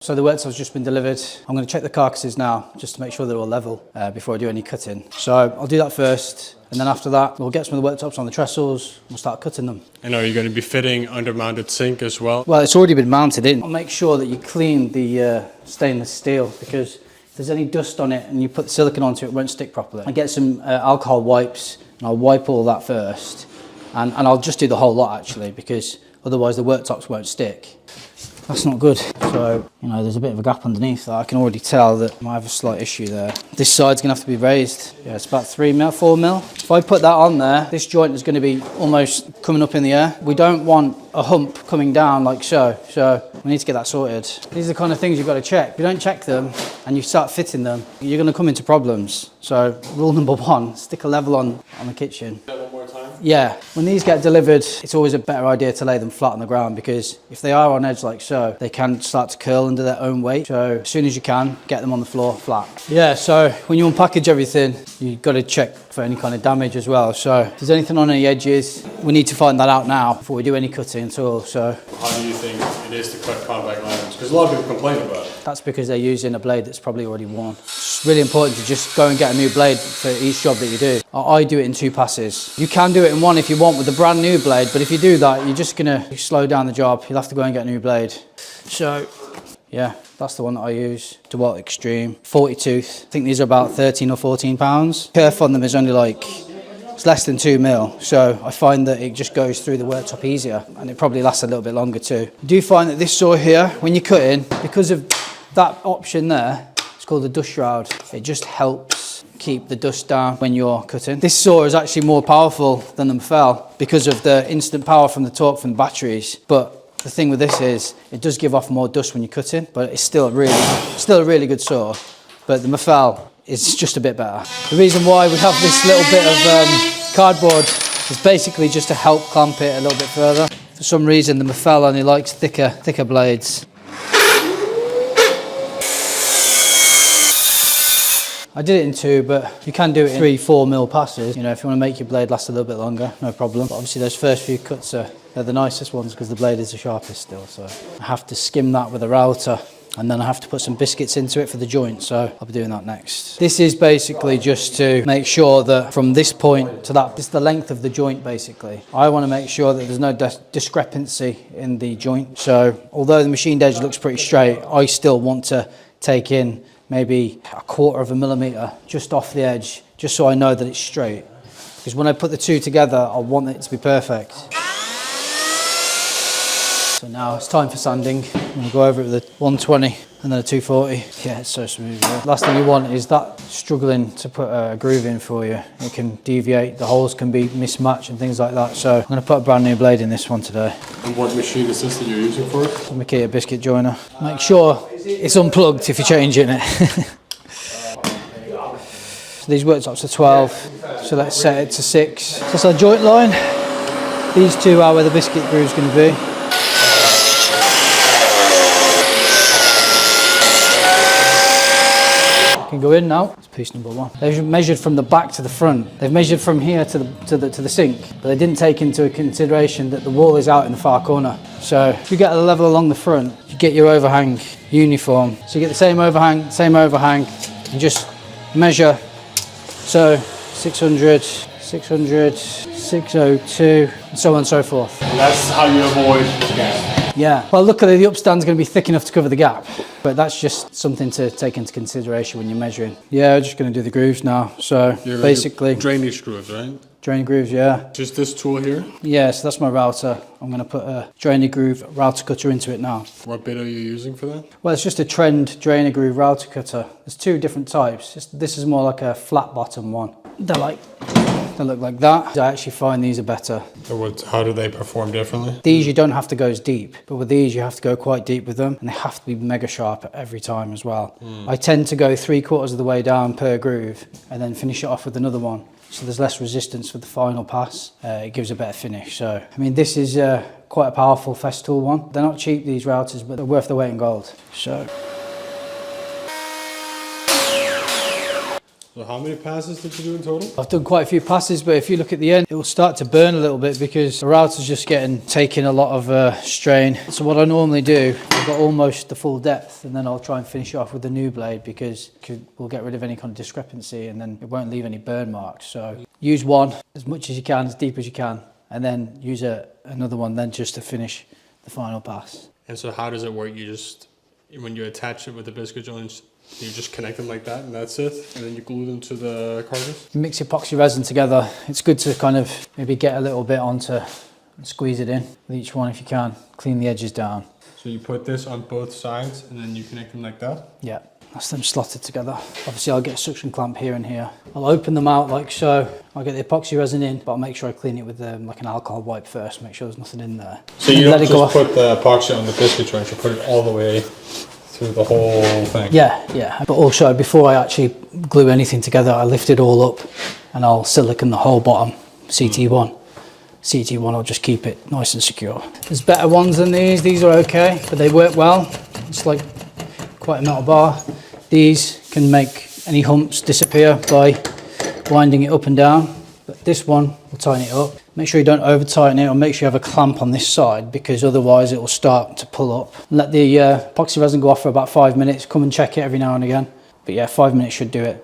So the worktop's just been delivered. I'm going to check the carcasses now, just to make sure they're all level before I do any cutting. So I'll do that first, and then after that, we'll get some of the worktops on the trestles, and we'll start cutting them. And are you going to be fitting under-mounted sink as well? Well, it's already been mounted in. I'll make sure that you clean the stainless steel, because if there's any dust on it and you put the silicone onto it, it won't stick properly. I get some alcohol wipes, and I'll wipe all that first, and I'll just do the whole lot actually, because otherwise the worktops won't stick. That's not good. So, you know, there's a bit of a gap underneath that. I can already tell that I might have a slight issue there. This side's gonna have to be raised. Yeah, it's about 3 mil, 4 mil. If I put that on there, this joint is gonna be almost coming up in the air. We don't want a hump coming down like so. So we need to get that sorted. These are the kind of things you've got to check. If you don't check them and you start fitting them, you're gonna come into problems. So rule number 1, stick a level on the kitchen. Yeah, when these get delivered, it's always a better idea to lay them flat on the ground, because if they are on edge like so, they can start to curl under their own weight. So as soon as you can, get them on the floor flat. Yeah, so when you unpackage everything, you've got to check for any kind of damage as well. So if there's anything on any edges, we need to find that out now before we do any cutting at all. So how do you think it is to cut compact laminates? Because a lot of people complain about it. That's because they're using a blade that's probably already worn. It's really important to just go and get a new blade for each job that you do. I do it in 2 passes. You can do it in 1 if you want with a brand new blade, but if you do that, you're just gonna slow down the job. You'll have to go and get a new blade. So yeah, that's the one that I use, DeWalt Extreme, 40 tooth. I think these are about 13 or 14 pounds. Kerf on them is only like, it's less than 2 mil. So I find that it just goes through the worktop easier, and it probably lasts a little bit longer too. I do find that this saw here, when you're cutting, because of that option there, it's called the dust shroud. It just helps keep the dust down when you're cutting. This saw is actually more powerful than the Mafel because of the instant power from the torque from the batteries. But the thing with this is it does give off more dust when you're cutting, but it's still a really good saw. But the Mafel is just a bit better. The reason why we have this little bit of cardboard is basically just to help clamp it a little bit further. For some reason the Mafel only likes thicker blades. I did it in 2, but you can do it in 3, 4 mil passes. You know, if you want to make your blade last a little bit longer, no problem. But obviously those first few cuts they're the nicest ones because the blade is the sharpest still. So I have to skim that with a router, and then I have to put some biscuits into it for the joint. So I'll be doing that next. This is basically just to make sure that from this point to that, it's the length of the joint basically. I want to make sure that there's no discrepancy in the joint. So although the machined edge looks pretty straight, I still want to take in maybe 1/4 of a millimetre just off the edge, just so I know that it's straight. Because when I put the 2 together, I want it to be perfect. So now it's time for sanding. I'm going to go over it with a 120 and then a 240. Yeah, it's so smooth. Right? Last thing you want is that struggling to put a groove in for you. It can deviate, the holes can be mismatched and things like that. So I'm going to put a brand new blade in this one today. And what machine is this that you're using for it? Makita biscuit joiner. Make sure it's unplugged if you're changing it. So these worktops are 12, so let's set it to 6. So that's our joint line. These 2 are where the biscuit groove is going to be. Can go in now. It's piece number 1. They've measured from the back to the front. They've measured from here to the sink, but they didn't take into consideration that the wall is out in the far corner. So if you get a level along the front, you get your overhang uniform. So you get the same overhang, and just measure. So 600, 600, 602, and so on and so forth. And that's how you avoid the gap. Yeah, well luckily the upstand's going to be thick enough to cover the gap, but that's just something to take into consideration when you're measuring. Yeah, I'm just going to do the grooves now. So basically drainage grooves, right? Drain grooves, yeah. Just this tool here? Yeah, so that's my router. I'm going to put a drainer groove router cutter into it now. What bit are you using for that? Well, it's just a trend drainer groove router cutter. There's 2 different types. This is more like a flat bottom one. They look like that. I actually find these are better. So how do they perform differently? These you don't have to go as deep, but with these you have to go quite deep with them, and they have to be mega sharp every time as well. I tend to go 3/4 of the way down per groove and then finish it off with another one. So there's less resistance for the final pass. It gives a better finish. So, I mean, this is quite a powerful Festool one. They're not cheap, these routers, but they're worth their weight in gold. So. So how many passes did you do in total? I've done quite a few passes, but if you look at the end, it will start to burn a little bit because the router's just taking a lot of strain. So what I normally do, I've got almost the full depth, and then I'll try and finish it off with the new blade because we'll get rid of any kind of discrepancy and then it won't leave any burn marks. So use one as much as you can, as deep as you can, and then use another one then just to finish the final pass. And so how does it work? When you attach it with the biscuit joints, you just connect them like that and that's it? And then you glue them to the carcass? Mix epoxy resin together. It's good to kind of maybe get a little bit onto and squeeze it in with each one if you can. Clean the edges down. So you put this on both sides and then you connect them like that? Yeah, that's them slotted together. Obviously I'll get a suction clamp here and here. I'll open them out like so. I'll get the epoxy resin in, but I'll make sure I clean it with like an alcohol wipe first, make sure there's nothing in there. So you don't just put the epoxy on the biscuit joint, you put it all the way through the whole thing? Yeah. But also before I actually glue anything together, I lift it all up and I'll silicone the whole bottom, CT1. CT1 will just keep it nice and secure. There's better ones than these are okay, but they work well. It's like quite a metal bar. These can make any humps disappear by winding it up and down, but this one will tighten it up. Make sure you don't over tighten it, or make sure you have a clamp on this side because otherwise it will start to pull up. Let the epoxy resin go off for about 5 minutes. Come and check it every now and again. But yeah, 5 minutes should do it.